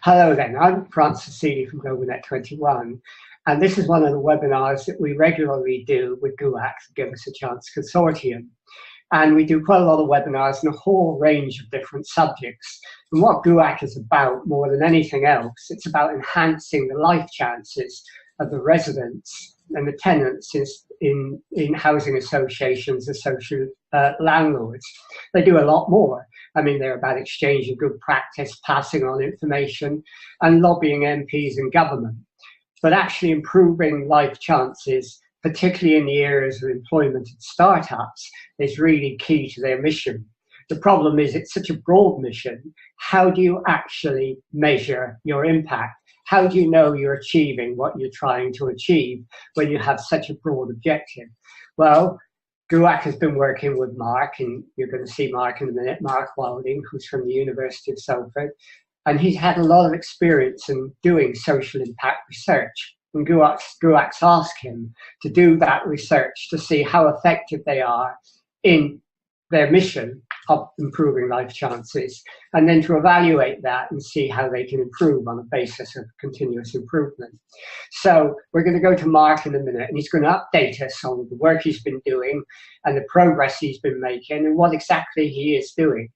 Hello then, I'm Francis Seeley from GlobalNet 21, and this is one of the webinars that we regularly do with GUAC, Give Us a Chance Consortium. And we do quite a lot of webinars on a whole range of different subjects. And what GUAC is about more than anything else, it's about enhancing the life chances of the residents and the tenants in housing associations and social landlords. They do a lot more. I mean, they're about exchanging good practice, passing on information, and lobbying MPs and government. But actually improving life chances, particularly in the areas of employment and startups, is really key to their mission. The problem is it's such a broad mission. How do you actually measure your impact? How do you know you're achieving what you're trying to achieve when you have such a broad objective? Well, GUAC has been working with Mark, and you're going to see Mark in a minute, Mark Wilding, who's from the University of Salford, and he's had a lot of experience in doing social impact research. And GUAC's asked him to do that research to see how effective they are in their mission of improving life chances, and then to evaluate that and see how they can improve on a basis of continuous improvement. So we're going to go to Mark in a minute, and he's going to update us on the work he's been doing and the progress he's been making and what exactly he is doing.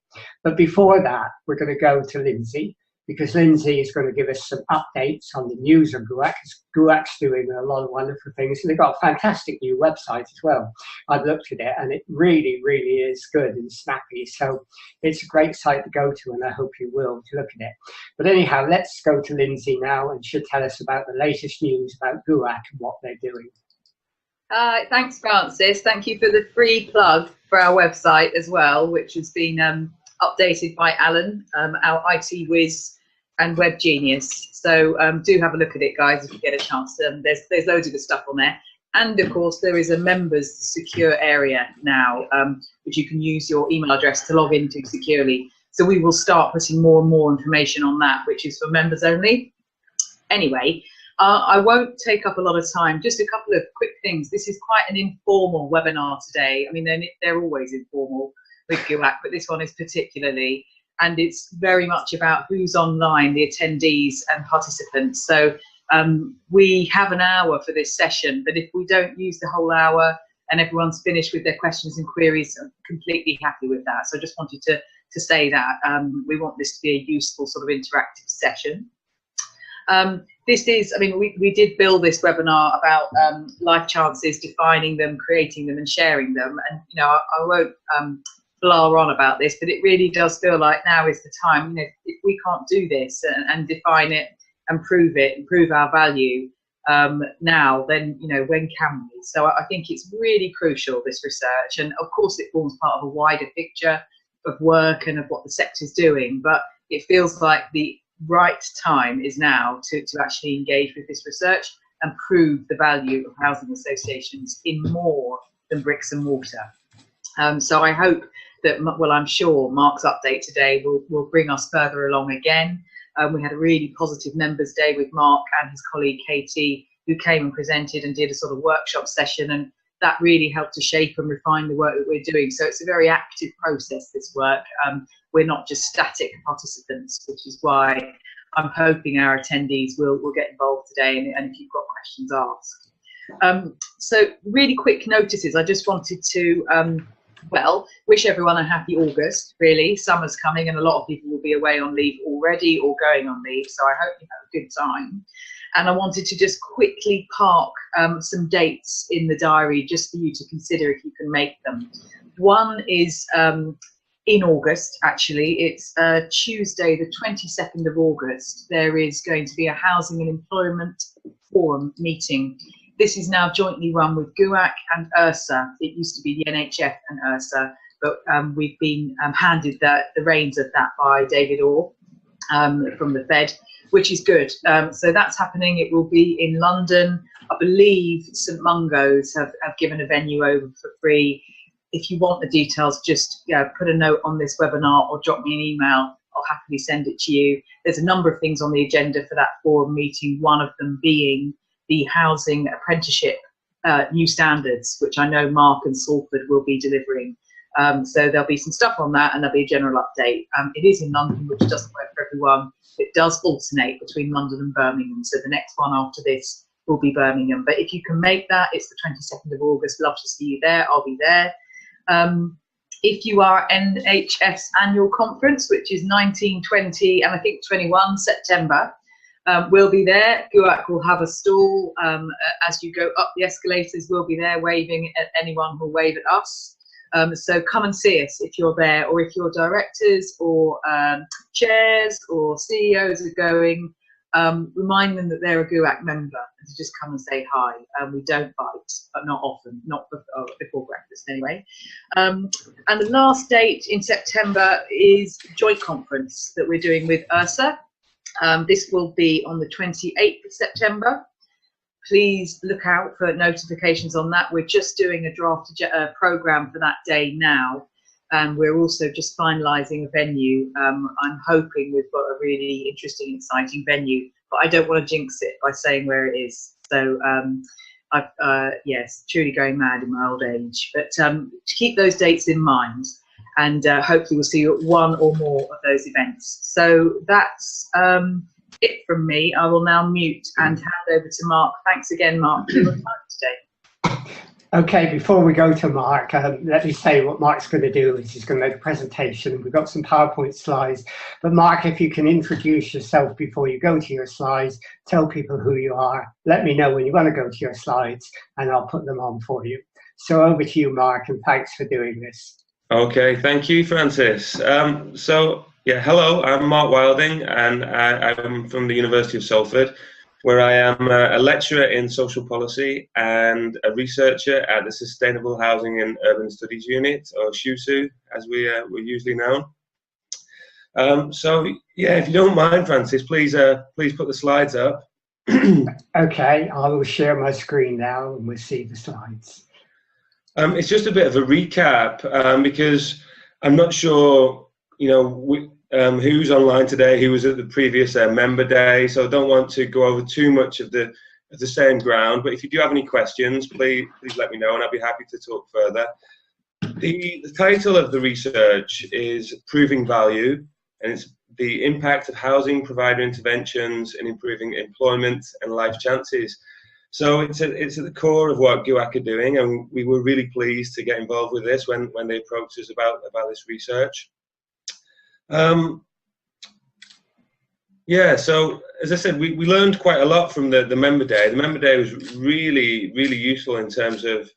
But before that, we're going to go to Lindsay, because Lindsay is going to give us some updates on the news of GUAC. GUAC's doing a lot of wonderful things, and they've got a fantastic new website as well. I've looked at it, and it really, really is good and snappy. So it's a great site to go to, and I hope you will to look at it. But anyhow, let's go to Lindsay now, and she'll tell us about the latest news about GUAC and what they're doing. Thanks, Francis. Thank you for the free plug for our website as well, which has been updated by Alan, our IT whiz and web genius. So do have a look at it, guys, if you get a chance. There's loads of good stuff on there. And of course, there is a members secure area now, which you can use your email address to log into securely. So we will start putting more and more information on that, which is for members only. Anyway, I won't take up a lot of time. Just a couple of quick things. This is quite an informal webinar today. I mean, they're always informal with GUAC, but this one is particularly. And it's very much about who's online, the attendees and participants. So we have an hour for this session, but if we don't use the whole hour and everyone's finished with their questions and queries, I'm completely happy with that. So I just wanted to say that. We want this to be a useful sort of interactive session. This is, I mean, we did build this webinar about life chances, defining them, creating them and sharing them. And, you know, I won't blah on about this, but it really does feel like now is the time. You know, if we can't do this and define it and prove our value now, then, you know, when can we? So I think it's really crucial, this research, and of course it forms part of a wider picture of work and of what the sector's doing, but it feels like the right time is now to actually engage with this research and prove the value of housing associations in more than bricks and mortar. So I hope that, well, I'm sure Mark's update today will bring us further along again. We had a really positive members day with Mark and his colleague Katie, who came and presented and did a sort of workshop session, and that really helped to shape and refine the work that we're doing. So it's a very active process, this work. We're not just static participants, which is why I'm hoping our attendees will get involved today, and if you've got questions, ask. So really quick notices. I just wanted to well, wish everyone a happy August, really. Summer's coming and a lot of people will be away on leave already or going on leave, so I hope you have a good time. And I wanted to just quickly park some dates in the diary just for you to consider if you can make them. One is in August, actually. It's Tuesday, the 22nd of August. There is going to be a Housing and Employment Forum meeting. This is now jointly run with GUAC and URSA. It used to be the NHF and URSA, but we've been handed the reins of that by David Orr from the Fed, which is good. So that's happening. It will be in London. I believe St Mungo's have given a venue over for free. If you want the details, just put a note on this webinar or drop me an email. I'll happily send it to you. There's a number of things on the agenda for that forum meeting, one of them being the housing apprenticeship new standards, which I know Mark and Salford will be delivering. So there'll be some stuff on that, and there'll be a general update. It is in London, which doesn't work for everyone. It does alternate between London and Birmingham, so the next one after this will be Birmingham. But if you can make that, it's the 22nd of August. Love to see you there. I'll be there. If you are NHF's annual conference, which is 19, 20, and I think 21 September, we'll be there. GUAC will have a stall. As you go up the escalators, we'll be there waving at anyone who'll wave at us. So come and see us if you're there, or if your directors or chairs or CEOs are going, remind them that they're a GUAC member and to just come and say hi. We don't bite, but not often, not before breakfast anyway. And the last date in September is joint conference that we're doing with URSA. This will be on the 28th of September. Please look out for notifications on that. We're just doing a draft programme for that day now, and we're also just finalising a venue. I'm hoping we've got a really interesting, exciting venue, but I don't want to jinx it by saying where it is. So, yes, truly going mad in my old age. But keep those dates in mind, and hopefully we'll see you at one or more of those events. So that's it from me. I will now mute and hand over to Mark. Thanks again, Mark, for your time today. Okay, before we go to Mark, let me say what Mark's going to do is he's going to make a presentation. We've got some PowerPoint slides, but Mark, if you can introduce yourself before you go to your slides, tell people who you are, let me know when you want to go to your slides, and I'll put them on for you. So over to you, Mark, and thanks for doing this. Okay, thank you, Francis. Yeah, hello, I'm Mark Wilding, and I'm from the University of Salford, where I am a lecturer in social policy and a researcher at the Sustainable Housing and Urban Studies Unit, or SHUSU, as we're usually known. So, yeah, if you don't mind, Francis, please put the slides up. Okay, I will share my screen now, and we'll see the slides. It's just a bit of a recap, because I'm not sure, you know, who's online today, who was at the previous member day, so I don't want to go over too much of the same ground, but if you do have any questions, please let me know, and I'll be happy to talk further. The title of the research is Proving Value, and it's the impact of housing provider interventions in improving employment and life chances. So it's at the core of what GUAC are doing, and we were really pleased to get involved with this when they approached us about this research. Yeah, so as I said, we learned quite a lot from the member day. The member day was really, really useful in terms of,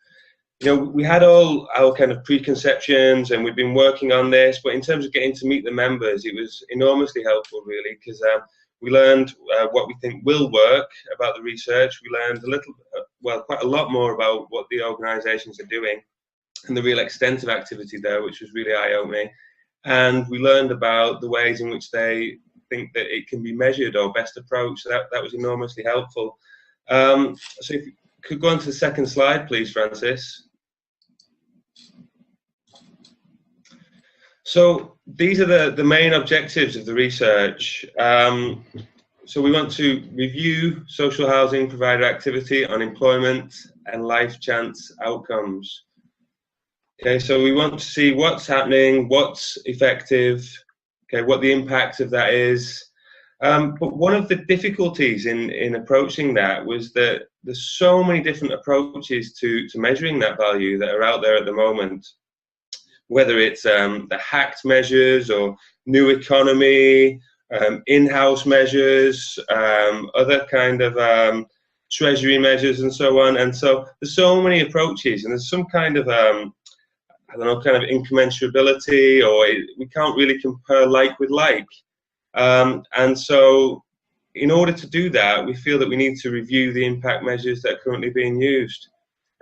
you know, we had all our kind of preconceptions and we've been working on this, but in terms of getting to meet the members, it was enormously helpful, really, because we learned what we think will work about the research. We learned quite a lot more about what the organisations are doing and the real extent of activity there, which was really eye-opening. And we learned about the ways in which they think that it can be measured or best approached. So that was enormously helpful. So if you could go on to the second slide, please, Francis. So these are the main objectives of the research. So we want to review social housing provider activity on employment and life chance outcomes. Okay, so we want to see what's happening, what's effective, okay, what the impact of that is. But one of the difficulties in approaching that was that there's so many different approaches to measuring that value that are out there at the moment. Whether it's the hacked measures or new economy, in-house measures, other kind of treasury measures and so on. And so there's so many approaches, and there's some kind of I don't know, kind of incommensurability, or we can't really compare like with like. And so in order to do that, we feel that we need to review the impact measures that are currently being used.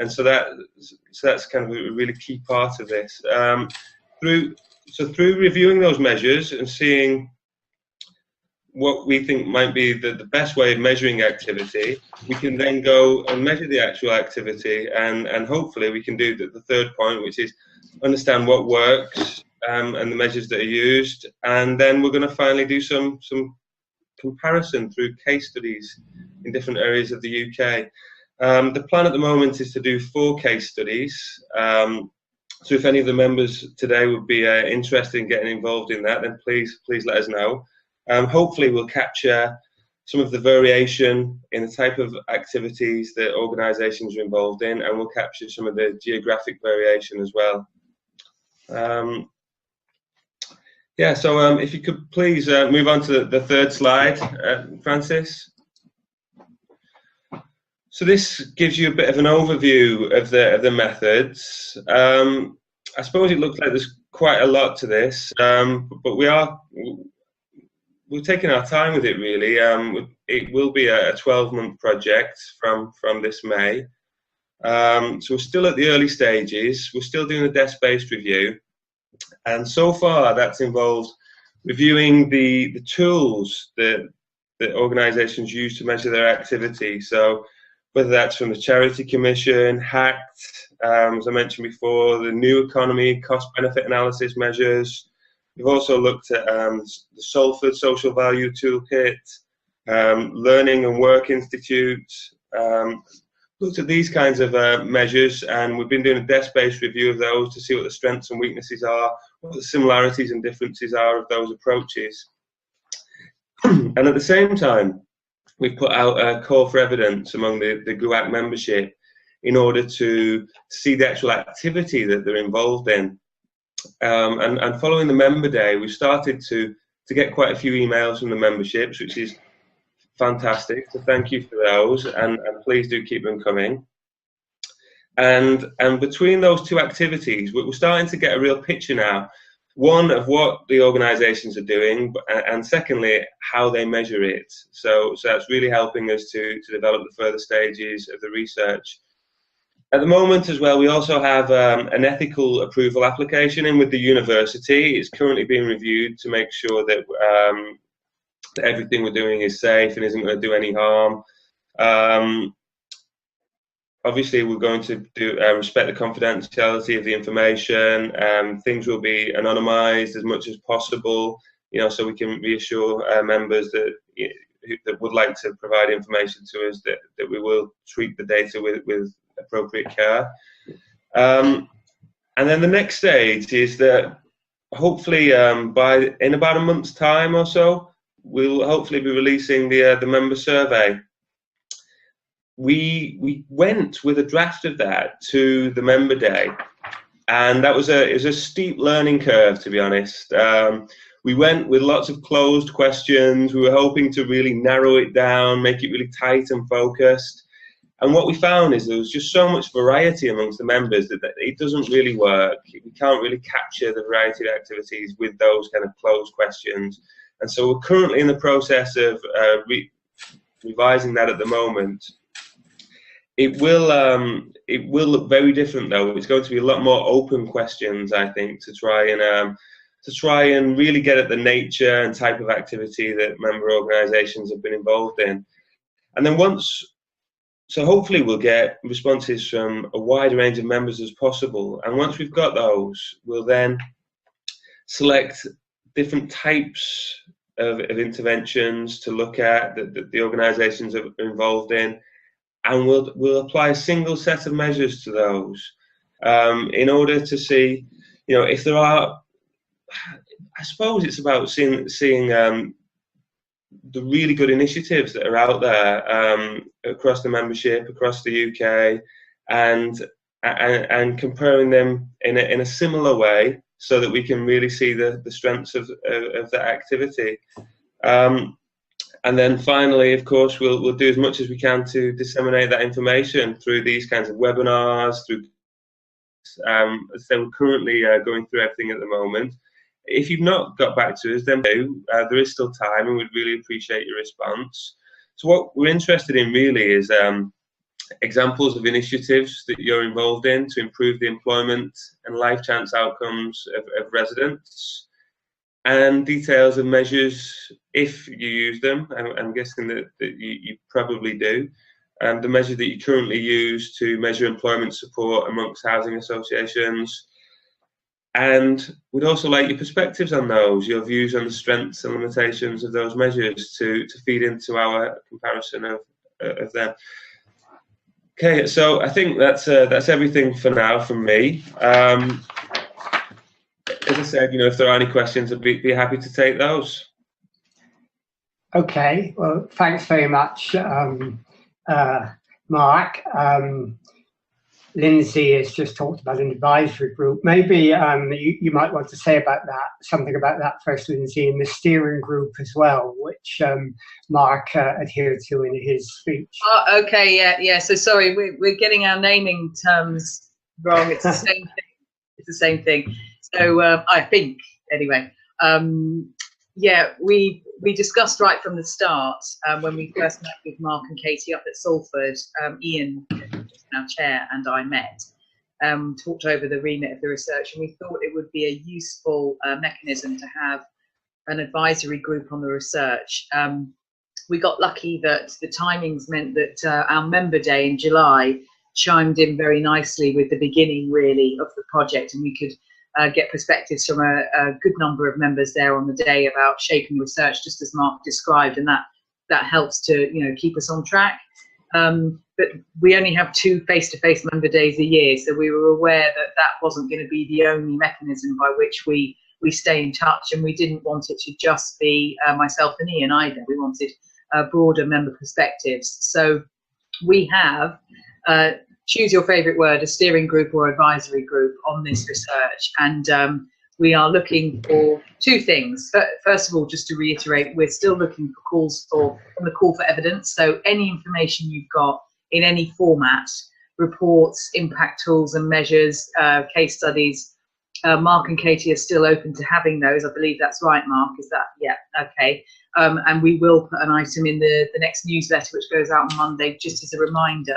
And so that's kind of a really key part of this. Through reviewing those measures and seeing what we think might be the best way of measuring activity, we can then go and measure the actual activity, and hopefully we can do the third point, which is understand what works and the measures that are used, and then we're going to finally do some comparison through case studies in different areas of the UK. The plan at the moment is to do 4 case studies. So if any of the members today would be interested in getting involved in that, then please let us know. Hopefully we'll capture some of the variation in the type of activities that organisations are involved in, and we'll capture some of the geographic variation as well. Yeah, so if you could please move on to the third slide, Francis. So this gives you a bit of an overview of the methods. I suppose it looks like there's quite a lot to this, but we're taking our time with it really. It will be a 12-month project from this May. So we're still at the early stages. We're still doing a desk-based review, and so far that's involved reviewing the tools that organisations use to measure their activity. So whether that's from the Charity Commission, HACT, as I mentioned before, the New Economy cost-benefit analysis measures. We've also looked at the Salford Social Value Toolkit, Learning and Work Institute, looked at these kinds of measures, and we've been doing a desk-based review of those to see what the strengths and weaknesses are, what the similarities and differences are of those approaches. And at the same time, we've put out a call for evidence among the GUAC membership in order to see the actual activity that they're involved in. And following the member day, we started to get quite a few emails from the memberships, which is fantastic. So thank you for those, and please do keep them coming. And between those two activities, we're starting to get a real picture now. One, of what the organisations are doing, and secondly, how they measure it. So that's really helping us to develop the further stages of the research. At the moment as well, we also have an ethical approval application in with the university. It's currently being reviewed to make sure that, that everything we're doing is safe and isn't going to do any harm. Obviously, we're going to respect the confidentiality of the information. Things will be anonymised as much as possible, you know, so we can reassure members that that would like to provide information to us that we will treat the data with appropriate care. And then the next stage is that hopefully in about a month's time or so, we'll hopefully be releasing the member survey. We went with a draft of that to the member day, and that was it was a steep learning curve, to be honest. We went with lots of closed questions. We were hoping to really narrow it down, make it really tight and focused. And what we found is there was just so much variety amongst the members that it doesn't really work. We can't really capture the variety of activities with those kind of closed questions. And so we're currently in the process of revising that at the moment. It will look very different though. It's going to be a lot more open questions, I think, to try and really get at the nature and type of activity that member organisations have been involved in. And then so hopefully we'll get responses from a wide range of members as possible. And once we've got those, we'll then select different types of interventions to look at that the organisations are involved in. And we'll apply a single set of measures to those in order to see, you know, if there are. I suppose it's about seeing the really good initiatives that are out there across the membership, across the UK, and comparing them in a similar way, so that we can really see the strengths of that activity. And then finally, of course, we'll do as much as we can to disseminate that information through these kinds of webinars, through, as I say, we're currently going through everything at the moment. If you've not got back to us, then do. There is still time, and we'd really appreciate your response. So what we're interested in really is examples of initiatives that you're involved in to improve the employment and life chance outcomes of residents, and details of measures, if you use them. I'm guessing that you probably do. And the measure that you currently use to measure employment support amongst housing associations. And we'd also like your perspectives on those, your views on the strengths and limitations of those measures to feed into our comparison of them. Okay, so I think that's everything for now from me. As I said, you know, if there are any questions, I'd be happy to take those. Okay, well, thanks very much, Mark. Lindsay has just talked about an advisory group. Maybe you might want to say about that, something about that first, Lindsay, and the steering group as well, which Mark adhered to in his speech. Oh, okay, yeah. So sorry, we're getting our naming terms wrong. It's the same thing. It's the same thing. So I think, anyway, yeah, we discussed right from the start when we first met with Mark and Katie up at Salford. Ian, our chair, and I met, talked over the remit of the research, and we thought it would be a useful mechanism to have an advisory group on the research. We got lucky that the timings meant that our member day in July chimed in very nicely with the beginning, really, of the project, and we could get perspectives from a good number of members there on the day about shaping research, just as Mark described, and that helps to keep us on track. But we only have 2 face-to-face member days a year, so we were aware that that wasn't going to be the only mechanism by which we stay in touch, and we didn't want it to just be myself and Ian either. We wanted broader member perspectives. So we have, choose your favourite word, a steering group or advisory group on this research, and we are looking for 2 things. First of all, just to reiterate, we're still looking for calls on the call for evidence. So any information you've got in any format, reports, impact tools and measures, case studies, Mark and Katie are still open to having those. I believe that's right, Mark. Is that? Yeah, okay. And we will put an item in the next newsletter, which goes out on Monday, just as a reminder.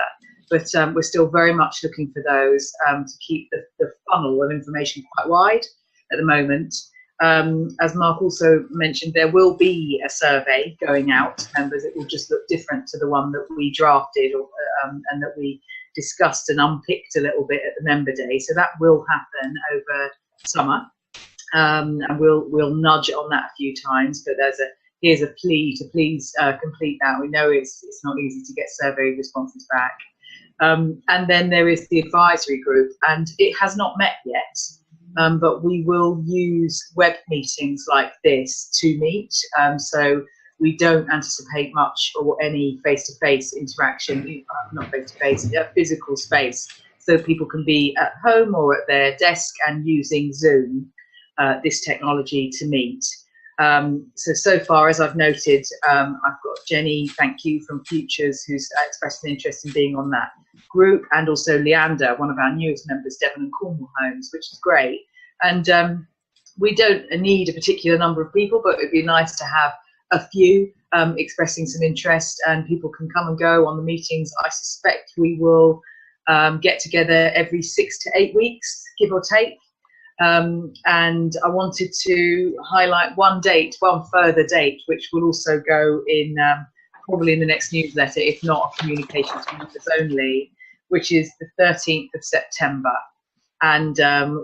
But we're still very much looking for those to keep the funnel of information quite wide at the moment. As Mark also mentioned, there will be a survey going out to members. It will just look different to the one that we drafted and that we discussed and unpicked a little bit at the member day. So that will happen over summer, and we'll nudge on that a few times. But here's a plea to please complete that. We know it's not easy to get survey responses back. And then there is the advisory group, and it has not met yet. But we will use web meetings like this to meet. So we don't anticipate much or any face-to-face interaction, not face-to-face, physical space. So people can be at home or at their desk and using Zoom, this technology, to meet. So far, as I've noted, I've got Jenny, thank you, from Futures, who's expressed an interest in being on that group, and also Leander, one of our newest members, Devon and Cornwall Homes, which is great. And we don't need a particular number of people, but it'd be nice to have a few expressing some interest, and people can come and go on the meetings. I suspect we will get together every 6 to 8 weeks, give or take. And I wanted to highlight one further date, which will also go in probably in the next newsletter, if not a communication to members only, which is the 13th of September. And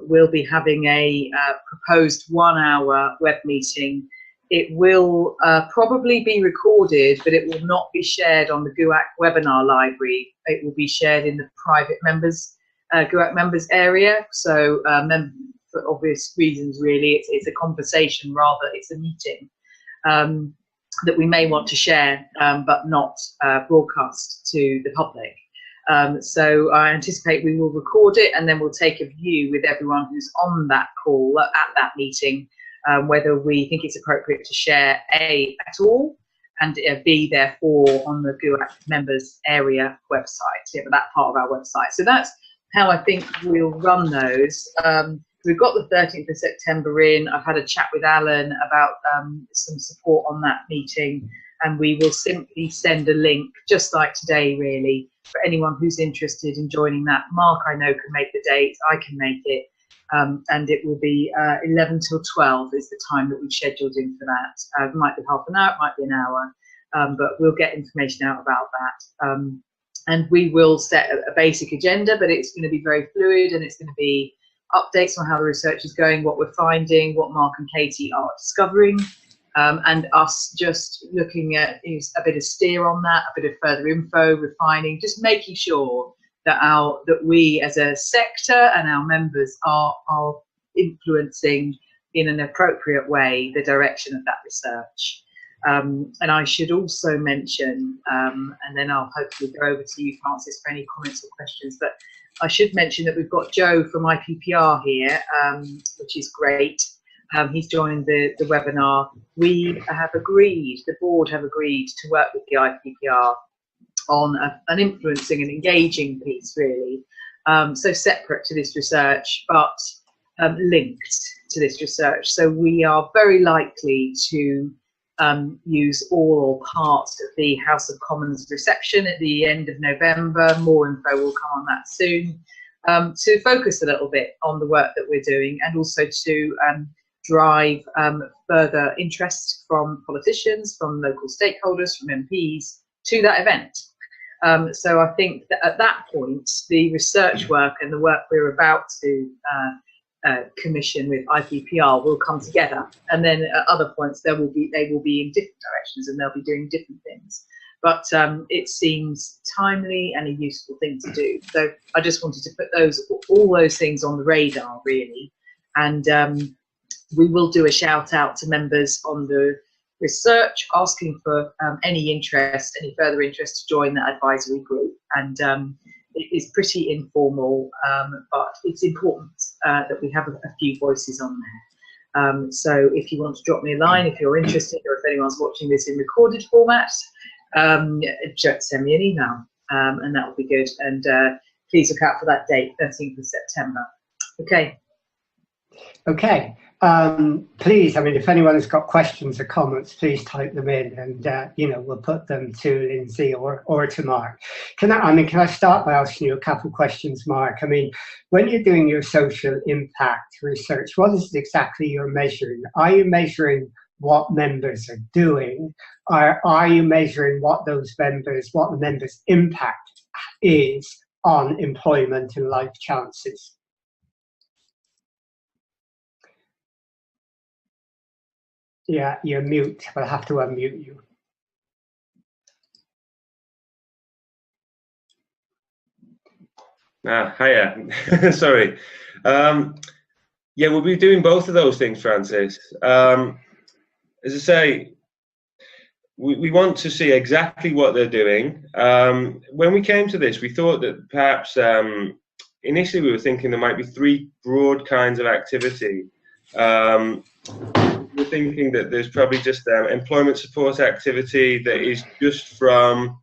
we'll be having a proposed 1-hour web meeting. It will probably be recorded, but it will not be shared on the GUAC webinar library. It will be shared in the private members, GUAC members area. So for obvious reasons, really, it's a conversation rather, it's a meeting that we may want to share, but not broadcast to the public. So I anticipate we will record it, and then we'll take a view with everyone who's on that call at that meeting, whether we think it's appropriate to share at all, and B, therefore, on the GUAC members area website, that part of our website. So that's how I think we'll run those. We've got the 13th of September in. I've had a chat with Alan about some support on that meeting, and we will simply send a link, just like today, really, for anyone who's interested in joining that. Mark, I know, can make the date. I can make it. And it will be 11 till 12 is the time that we've scheduled in for that. It might be half an hour, it might be an hour, but we'll get information out about that. And we will set a basic agenda, but it's going to be very fluid, and it's going to be updates on how the research is going, what we're finding, what Mark and Katie are discovering, and us just looking at a bit of steer on that, a bit of further info, refining, just making sure that we as a sector and our members are influencing in an appropriate way the direction of that research. And I should also mention, and then I'll hopefully go over to you, Francis, for any comments or questions, but I should mention that we've got Joe from IPPR here, which is great. He's joined the webinar. We have agreed, the board have agreed to work with the IPPR on an influencing and engaging piece, really. So separate to this research, but linked to this research. So we are very likely to use all or part of the House of Commons reception at the end of November. More info will come on that soon. To focus a little bit on the work that we're doing, and also to drive further interest from politicians, from local stakeholders, from MPs to that event. So I think that at that point, the research work and the work we're about to commission with IPPR will come together, and then at other points they will be in different directions and they'll be doing different things. But it seems timely and a useful thing to do. So I just wanted to put all those things on the radar, really, and we will do a shout out to members on the research, asking for any further interest to join that advisory group. And it is pretty informal, but it's important that we have a few voices on there. So if you want to drop me a line, if you're interested, or if anyone's watching this in recorded format, just send me an email, and that will be good. And please look out for that date, 13th of September. Okay. Okay. Please, I mean, if anyone has got questions or comments, please type them in, and we'll put them to Lindsay or to Mark. Can I start by asking you a couple of questions, Mark? I mean, when you're doing your social impact research, what is it exactly you're measuring? Are you measuring what members are doing, or are you measuring what the members' impact is on employment and life chances? Yeah, you're mute. I'll have to unmute you. Hiya. Sorry. Yeah, we'll be doing both of those things, Francis. As I say, we want to see exactly what they're doing. When we came to this, we thought that perhaps initially we were thinking there might be three broad kinds of activity. We're thinking that there's probably just employment support activity that is just from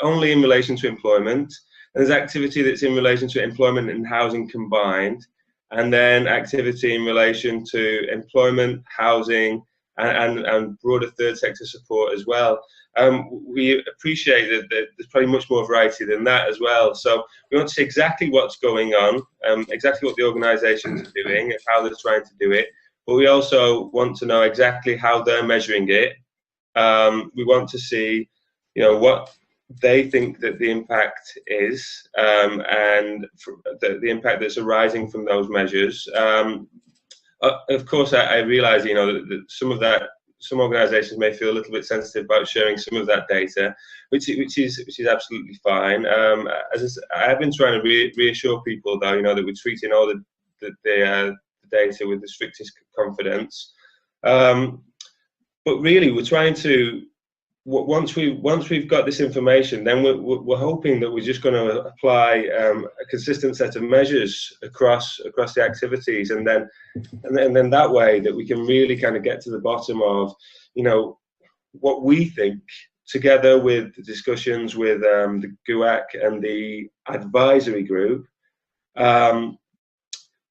only in relation to employment. And there's activity that's in relation to employment and housing combined, and then activity in relation to employment, housing, and broader third sector support as well. We appreciate that there's probably much more variety than that as well. So we want to see exactly what's going on, exactly what the organisations are doing and how they're trying to do it. But we also want to know exactly how they're measuring it. We want to see, what they think that the impact is, and the impact that's arising from those measures. Of course, I realise, that some organisations may feel a little bit sensitive about sharing some of that data, which is absolutely fine. As I have been trying to reassure people, though, that we're treating all the data with the strictest confidence. But really, we're trying to. Once we've got this information, then we're hoping that we're just going to apply a consistent set of measures across the activities, and then that way that we can really kind of get to the bottom of what we think, together with the discussions with the GUAC and the advisory group.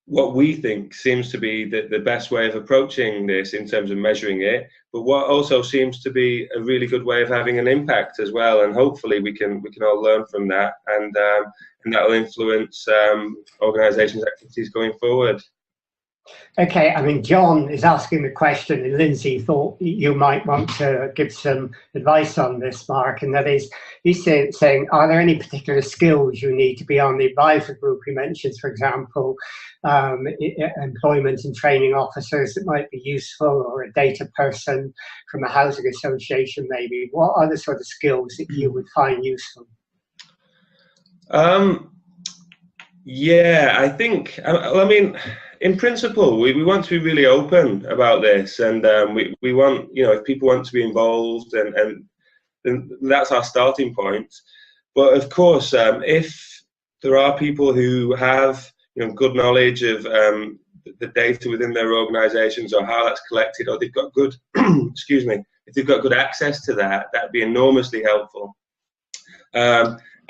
What we think seems to be the best way of approaching this in terms of measuring it, but what also seems to be a really good way of having an impact as well. And hopefully we can all learn from that, and that will influence organisations' activities going forward. Okay, I mean, John is asking the question, and Lindsay thought you might want to give some advice on this, Mark, and that is, he's saying, are there any particular skills you need to be on the advisor group? He mentions, for example, employment and training officers that might be useful, or a data person from a housing association maybe. What are the sort of skills that you would find useful? Yeah, I think, I mean, in principle, we want to be really open about this, and we want, you know, if people want to be involved, and that's our starting point. But of course, if there are people who have, you know, good knowledge of the data within their organisations, or how that's collected, or they've got good, excuse me, if they've got good access to that, that'd be enormously helpful.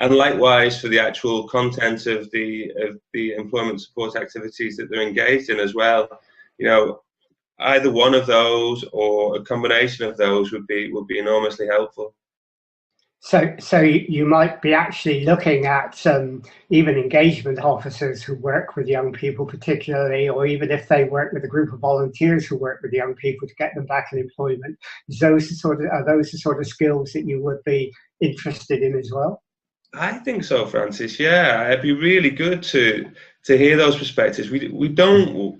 And likewise for the actual content of the employment support activities that they're engaged in as well. You know, either one of those or a combination of those would be enormously helpful. So you might be actually looking at even engagement officers who work with young people particularly, or even if they work with a group of volunteers who work with young people to get them back in employment. Are those the sort of skills that you would be interested in as well? I think so, Francis. Yeah, it'd be really good to hear those perspectives. We don't.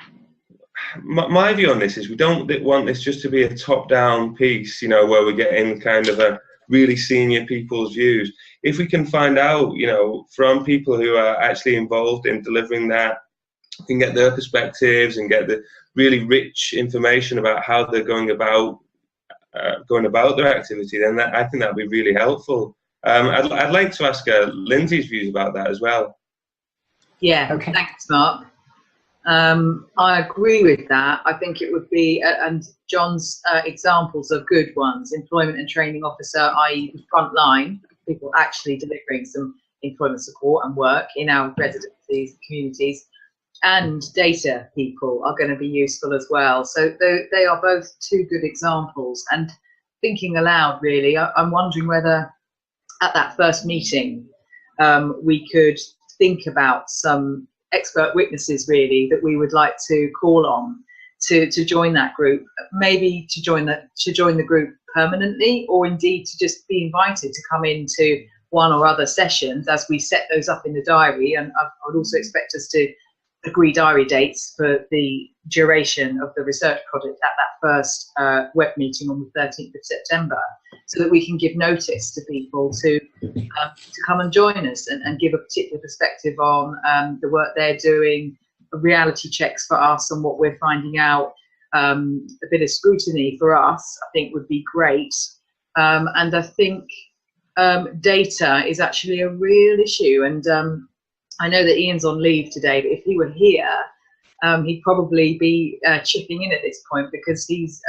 My view on this is we don't want this just to be a top-down piece, you know, where we're getting kind of a really senior people's views. If we can find out, you know, from people who are actually involved in delivering that, we can get their perspectives and get the really rich information about how they're going about their activity, then I think that would be really helpful. I'd like to ask Lindsay's views about that as well. Yeah, okay. Thanks, Mark. I agree with that. I think it would be, and John's examples are good ones. Employment and training officer, i.e. the front line, people actually delivering some employment support and work in our residencies, communities, and data people are going to be useful as well. So they are both two good examples. And thinking aloud, really, I'm wondering whether at that first meeting we could think about some expert witnesses really that we would like to call on to join that group, maybe to join the group permanently, or indeed to just be invited to come into one or other sessions as we set those up in the diary. And I would also expect us to agree diary dates for the duration of the research project at that first web meeting on the 13th of September, so that we can give notice to people to come and join us and give a particular perspective on the work they're doing, reality checks for us on what we're finding out, a bit of scrutiny for us, I think would be great. And I think data is actually a real issue. And I know that Ian's on leave today, but if he were here, he'd probably be chipping in at this point, because he's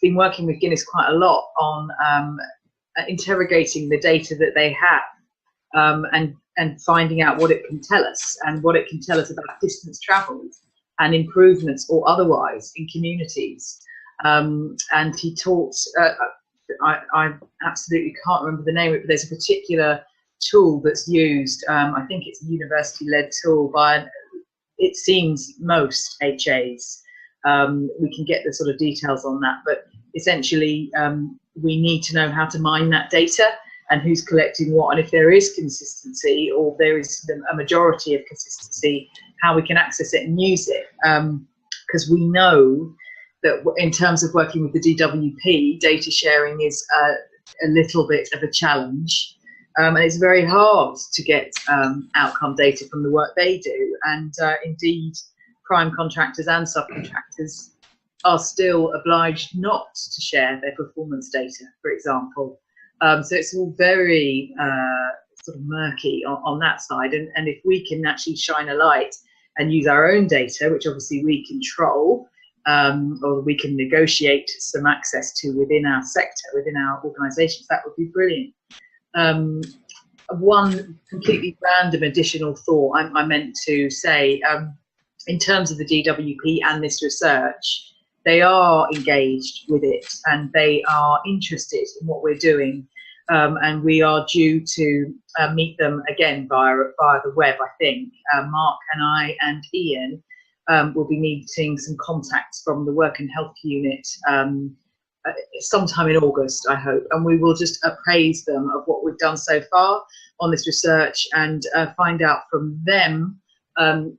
been working with Guinness quite a lot on interrogating the data that they have, and finding out what it can tell us, and what it can tell us about distance travelled and improvements or otherwise in communities. And he talked, I absolutely can't remember the name of it, but there's a particular tool that's used, I think it's a university-led tool by, it seems, most HAs. We can get the sort of details on that, but essentially we need to know how to mine that data and who's collecting what, and if there is consistency, or there is a majority of consistency, how we can access it and use it. Because we know that in terms of working with the DWP, data sharing is a little bit of a challenge. And it's very hard to get outcome data from the work they do. And indeed, prime contractors and subcontractors are still obliged not to share their performance data, for example. So it's all very sort of murky on that side. And if we can actually shine a light and use our own data, which obviously we control, or we can negotiate some access to within our sector, within our organisations, that would be brilliant. One completely random additional thought I meant to say, in terms of the DWP and this research, they are engaged with it and they are interested in what we're doing, and we are due to meet them again via the web, I think. Mark and I and Ian will be meeting some contacts from the Work and Health Unit sometime in August, I hope, and we will just appraise them of what we've done so far on this research and find out from them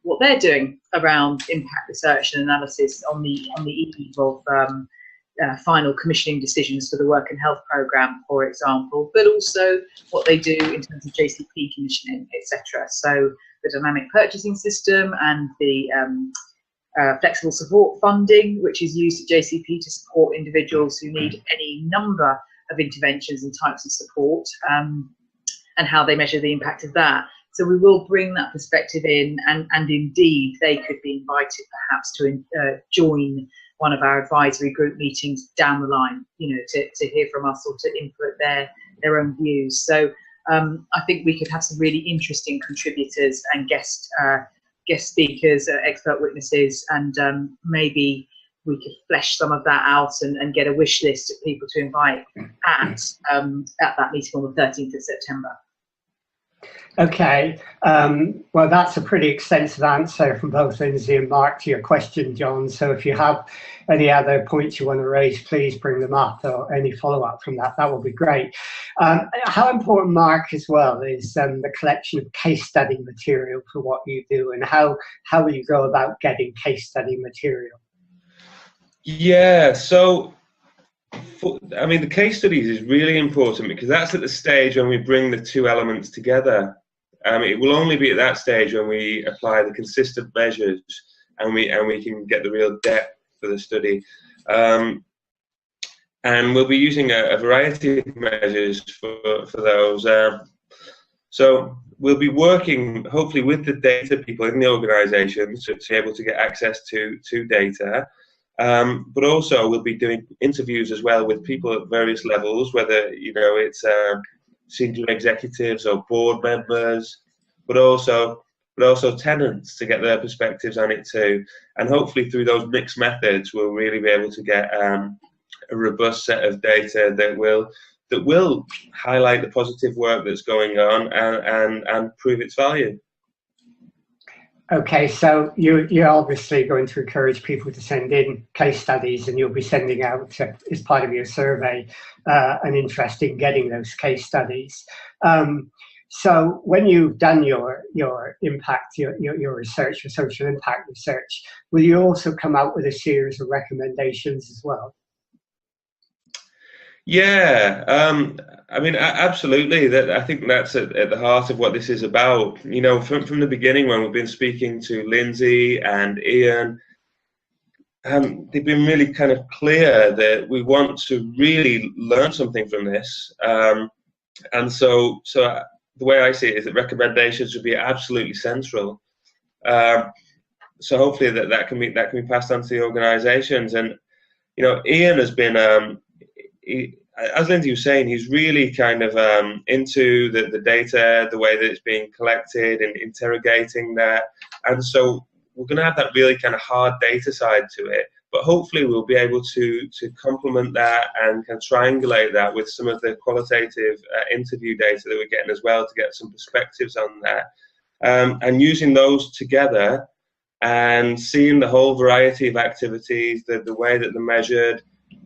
what they're doing around impact research and analysis on the eve of final commissioning decisions for the Work and Health Programme, for example, but also what they do in terms of JCP commissioning, etc. So the dynamic purchasing system and the flexible support funding, which is used at JCP to support individuals who need any number of interventions and types of support, and how they measure the impact of that. So we will bring that perspective in, and indeed they could be invited perhaps to join one of our advisory group meetings down the line, you know, to hear from us or to input their own views. So I think we could have some really interesting contributors and guest speakers, expert witnesses, and maybe we could flesh some of that out and get a wish list of people to invite at that meeting on the 13th of September. Okay, well, that's a pretty extensive answer from both Lindsay and Mark to your question, John. So if you have any other points you want to raise, please bring them up, or any follow-up from that, that would be great. How important, Mark, as well, is the collection of case study material for what you do, and how will you go about getting case study material? Yeah, so I mean, the case studies is really important because that's at the stage when we bring the two elements together. It will only be at that stage when we apply the consistent measures and we can get the real depth for the study. And we'll be using a variety of measures for those. So we'll be working hopefully with the data people in the organisations to be able to get access to data. But also we'll be doing interviews as well with people at various levels, whether, you know, it's senior executives or board members, but also tenants, to get their perspectives on it too. And hopefully through those mixed methods, we'll really be able to get a robust set of data that will highlight the positive work that's going on and prove its value. Okay, so you're obviously going to encourage people to send in case studies, and you'll be sending out, as part of your survey, an interest in getting those case studies. So when you've done your impact, your research, your social impact research, will you also come out with a series of recommendations as well? Yeah, I mean, absolutely. I think that's at the heart of what this is about. You know, from the beginning, when we've been speaking to Lindsay and Ian, they've been really kind of clear that we want to really learn something from this. And so the way I see it is that recommendations would be absolutely central. So hopefully that can be passed on to the organisations. And you know, Ian has been. As Lindsay was saying, he's really kind of into the data, the way that it's being collected and interrogating that. And so we're going to have that really kind of hard data side to it. But hopefully we'll be able to complement that and kind of triangulate that with some of the qualitative interview data that we're getting as well, to get some perspectives on that. And using those together and seeing the whole variety of activities, the way that they're measured,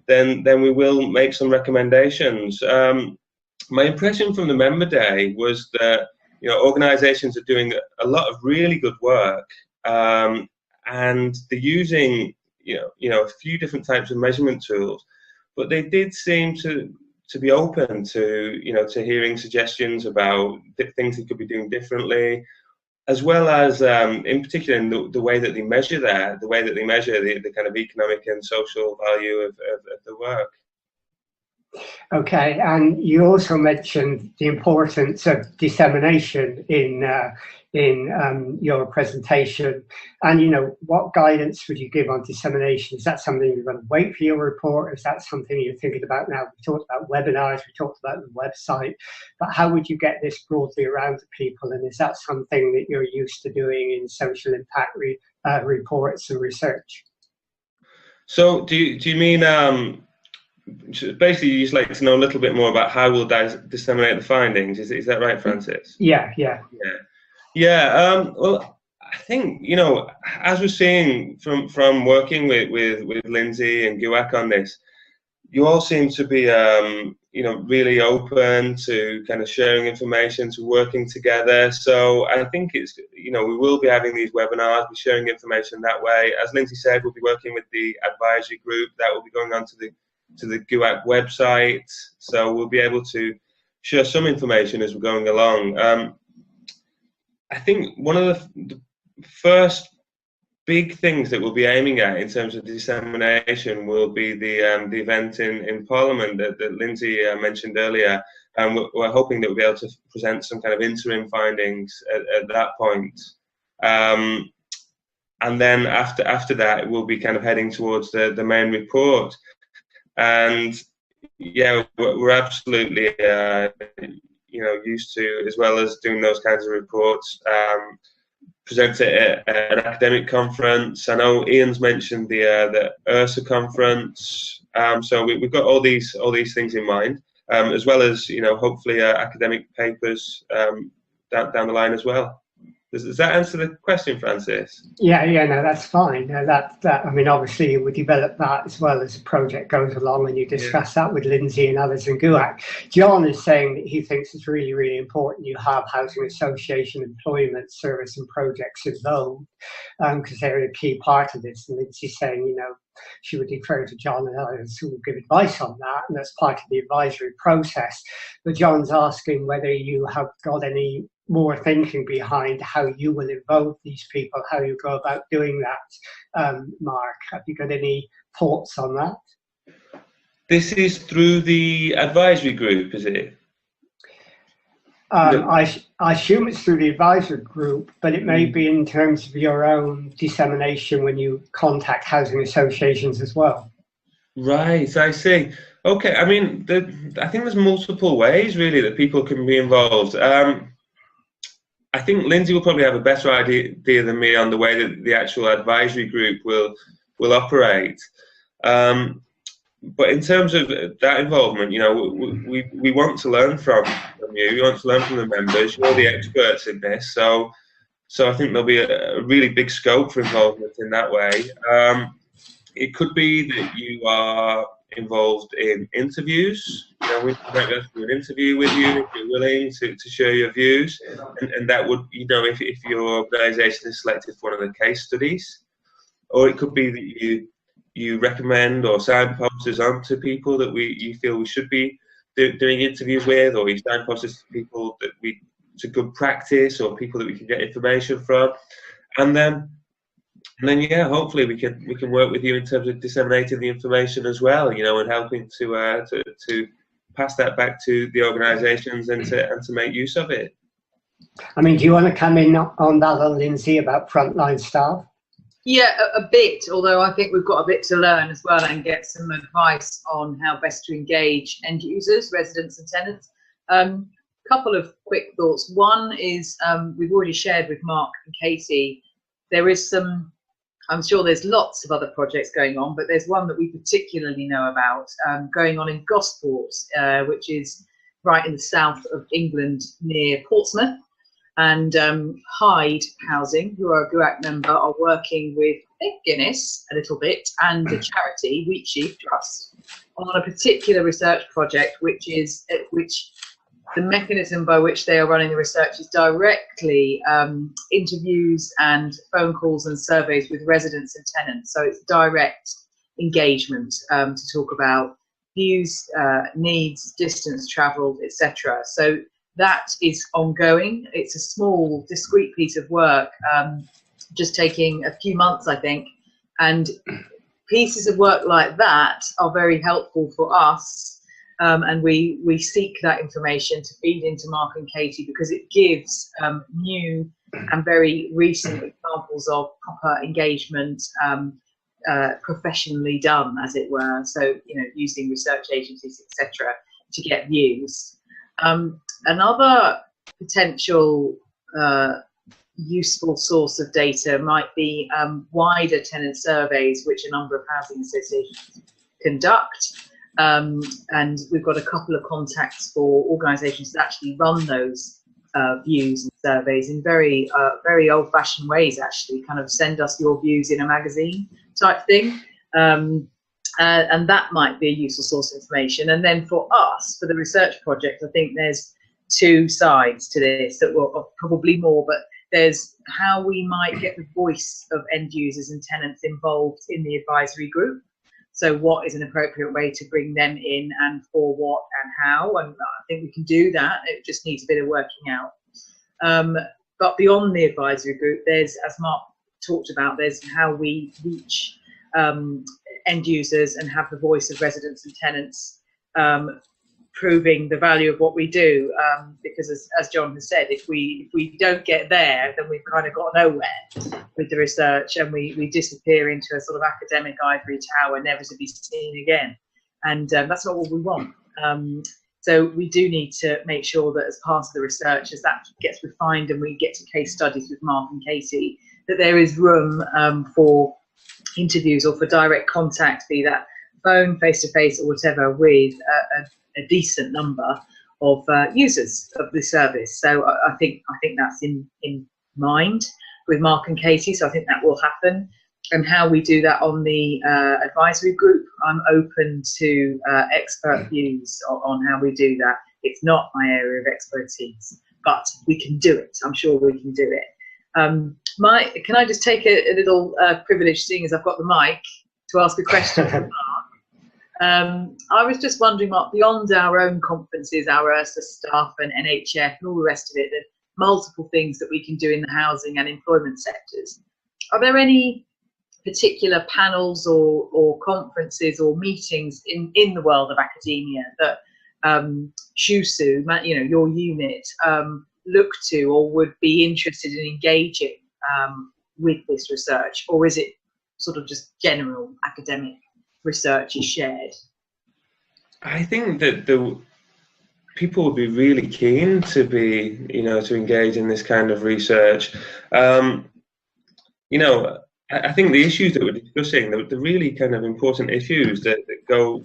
then we will make some recommendations. My impression from the member day was that, you know, organisations are doing a lot of really good work, and they're using you know a few different types of measurement tools, but they did seem to be open to to hearing suggestions about things they could be doing differently, as well as in particular in the way that they measure that, the way that they measure the kind of economic and social value of the work. Okay, and you also mentioned the importance of dissemination in your presentation. And what guidance would you give on dissemination? Is that something you're going to wait for your report? Is that something you're thinking about now? We talked about webinars, we talked about the website, but how would you get this broadly around to people? And is that something that you're used to doing in social impact reports and research? So do you mean basically you just like to know a little bit more about how we'll disseminate the findings? Is that right, Francis? Yeah. Well, I think as we're seeing from working with Lindsay and GUAC on this, you all seem to be really open to kind of sharing information, to working together. So I think it's we will be having these webinars, be sharing information that way. As Lindsay said, we'll be working with the advisory group that will be going on to the GUAC website, so we'll be able to share some information as we're going along. I think one of the first big things that we'll be aiming at in terms of dissemination will be the event in Parliament that Lindsay mentioned earlier. And we're hoping that we'll be able to present some kind of interim findings at that point. And then after that, we'll be kind of heading towards the main report. And yeah, we're absolutely used to, as well as doing those kinds of reports, present it at an academic conference. I know Ian's mentioned the URSA conference. So we've got all these things in mind, as well as hopefully academic papers down the line as well. Does that answer the question, Francis? Yeah, no, that's fine. No, that I mean, obviously you would develop that as well as the project goes along, and you discuss that with Lindsay and others in GUAC. John is saying that he thinks it's really, really important you have housing association employment service and projects involved, because they're a key part of this. And Lindsay's saying, she would defer to John and others who will give advice on that, and that's part of the advisory process. But John's asking whether you have got any more thinking behind how you will involve these people, how you go about doing that. Mark, have you got any thoughts on that? This is through the advisory group, is it? I assume it's through the advisory group, but it may be in terms of your own dissemination when you contact housing associations as well. Right, I see. Okay, I mean, I think there's multiple ways really that people can be involved. I think Lindsay will probably have a better idea than me on the way that the actual advisory group will operate. But in terms of that involvement, we want to learn from you. We want to learn from the members. You're the experts in this, so I think there'll be a really big scope for involvement in that way. It could be that you are involved in interviews. We might go through an interview with you if you're willing to share your views, and that would, if your organisation is selected for one of the case studies, or it could be that you recommend or signpost us on to people that you feel we should be doing interviews with, or you signpost us to people that it's a good practice, or people that we can get information from, and then yeah, hopefully we can work with you in terms of disseminating the information as well, and helping to pass that back to the organisations and to make use of it. I mean, do you want to come in on that, Lindsay, about frontline staff? Yeah, a bit, although I think we've got a bit to learn as well and get some advice on how best to engage end users, residents and tenants. Couple of quick thoughts. One is we've already shared with Mark and Katie, there is some, I'm sure there's lots of other projects going on, but there's one that we particularly know about going on in Gosport, which is right in the south of England near Portsmouth. And Hyde Housing, who are a GUAC member, are working with Guinness a little bit and a charity, Wheatsheaf Trust, on a particular research project, which the mechanism by which they are running the research is directly interviews and phone calls and surveys with residents and tenants. So it's direct engagement to talk about views, needs, distance travelled, etc. So that is ongoing. It's a small, discrete piece of work, just taking a few months, I think. And pieces of work like that are very helpful for us. And we seek that information to feed into Mark and Katie, because it gives new and very recent examples of proper engagement, professionally done, as it were. So, using research agencies, etc., to get views. Another potential useful source of data might be wider tenant surveys, which a number of housing associations conduct. And we've got a couple of contacts for organisations that actually run those views and surveys in very old-fashioned ways, actually, kind of send us your views in a magazine type thing. And that might be a useful source of information. And then for us, for the research project, I think there's two sides to this, that will probably more, but there's how we might get the voice of end users and tenants involved in the advisory group. So what is an appropriate way to bring them in, and for what and how? And I think we can do that. It just needs a bit of working out. But beyond the advisory group, there's, as Mark talked about, there's how we reach end users and have the voice of residents and tenants, proving the value of what we do. Because as John has said, if we don't get there, then we've kind of got nowhere with the research, and we disappear into a sort of academic ivory tower, never to be seen again. And that's not what we want. So we do need to make sure that as part of the research, as that gets refined and we get to case studies with Mark and Katie, that there is room for interviews or for direct contact, be that phone, face-to-face or whatever, with a decent number of users of the service. So I think that's in mind with Mark and Katie, so I think that will happen. And how we do that on the advisory group, I'm open to expert views on how we do that. It's not my area of expertise, but we can do it. I'm sure we can do it. Can I just take a little privilege, seeing as I've got the mic, to ask a question from Mark? I was just wondering, Mark, beyond our own conferences, our URSA staff and NHF and all the rest of it, the multiple things that we can do in the housing and employment sectors, are there any particular panels or conferences or meetings in the world of academia that SHUSU, your unit, look to or would be interested in engaging with this research? Or is it sort of just general academic research is shared? I think that the people would be really keen to be, to engage in this kind of research. I think the issues that we're discussing, the really kind of important issues that go,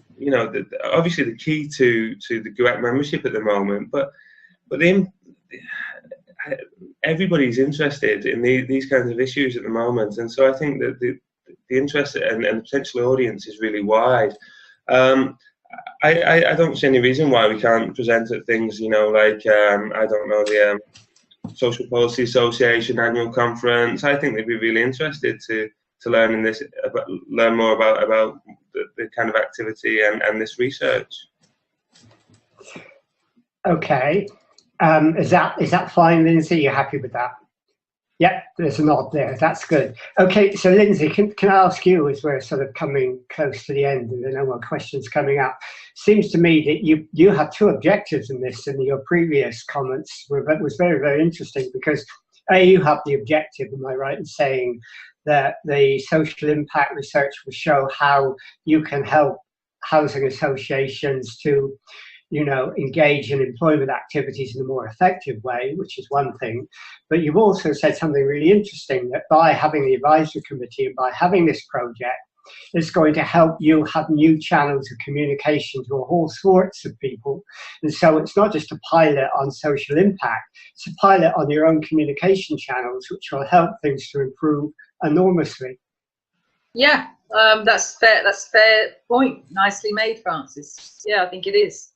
obviously the key to the GUAC membership at the moment, but everybody's interested in these kinds of issues at the moment, and so I think that the interest and the potential audience is really wide. I don't see any reason why we can't present at things, like I don't know, the Social Policy Association annual conference. I think they'd be really interested to learn learn more about the kind of activity and this research. Okay, is that fine, Lindsay? You're happy with that? Yep, there's a nod there. That's good. Okay, so Lindsay, can I ask you, as we're sort of coming close to the end and there are no more questions coming up, seems to me that you have two objectives in this, and your previous comments was very, very interesting, because you have the objective, am I right in saying, that the social impact research will show how you can help housing associations to engage in employment activities in a more effective way, which is one thing. But you've also said something really interesting, that by having the advisory committee and by having this project, it's going to help you have new channels of communication to a whole sorts of people. And so it's not just a pilot on social impact, it's a pilot on your own communication channels, which will help things to improve enormously. Yeah, that's fair. That's a fair point. Nicely made, Francis. Yeah, I think it is.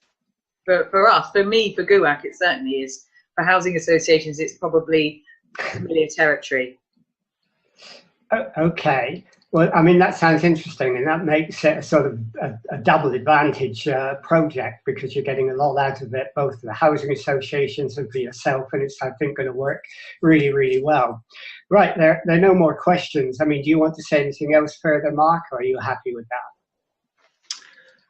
For us, for me, for GUAC, it certainly is. For housing associations, it's probably familiar territory. Okay. Well, I mean, that sounds interesting, and that makes it a sort of a double advantage project, because you're getting a lot out of it, both for the housing associations and for yourself, and it's, I think, going to work really, really well. Right, there are no more questions. I mean, do you want to say anything else further, Mark, or are you happy with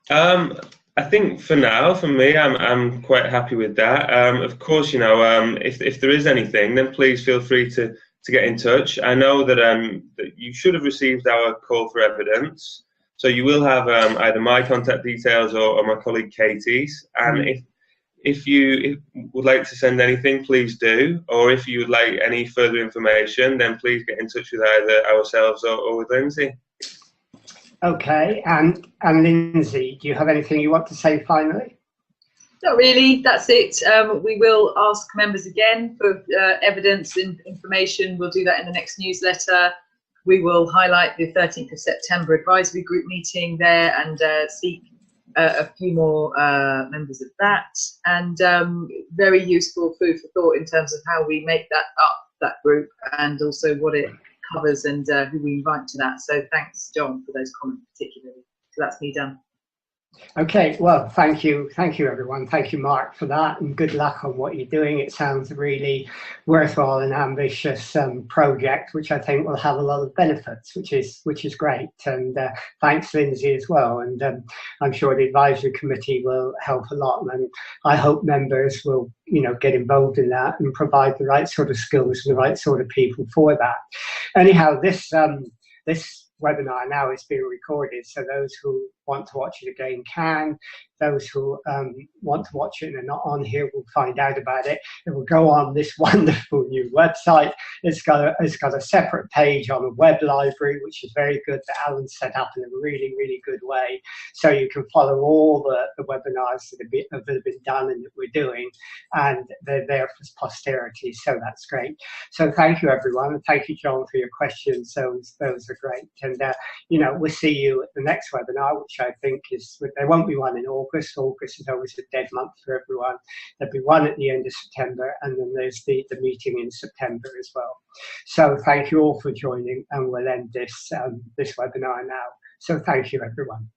that? I think for now, for me, I'm quite happy with that. Of course, if there is anything, then please feel free to get in touch. I know that that you should have received our call for evidence, so you will have either my contact details or my colleague Katie's. And if you would like to send anything, please do. Or if you would like any further information, then please get in touch with either ourselves or with Lindsay. Okay, and Lindsay, do you have anything you want to say finally? Not really, that's it. We will ask members again for evidence and information. We'll do that in the next newsletter. We will highlight the 13th of September advisory group meeting there and seek a few more members of that. And very useful food for thought in terms of how we make that group, and also what it covers and who we invite to that. So thanks, John, for those comments particularly. So that's me done. Okay, well, thank you everyone. Thank you, Mark, for that, and good luck on what you're doing. It sounds a really worthwhile and ambitious project, which I think will have a lot of benefits, which is great. And thanks, Lindsay, as well. And I'm sure the advisory committee will help a lot, and I hope members will, get involved in that and provide the right sort of skills and the right sort of people for that. Anyhow, this webinar now is being recorded, so those who want to watch it again can. Those who want to watch it and are not on here will find out about it. It will go on this wonderful new website. It's got a separate page on a web library, which is very good, that Alan set up in a really, really good way. So you can follow all the webinars that have been done and that we're doing, and they're there for posterity. So that's great. So thank you, everyone, and thank you, John, for your questions. Those are great. And we'll see you at the next webinar, which I think there won't be one in August. August is always a dead month for everyone. There'll be one at the end of September, and then there's the meeting in September as well. So thank you all for joining, and we'll end this webinar now. So thank you, everyone.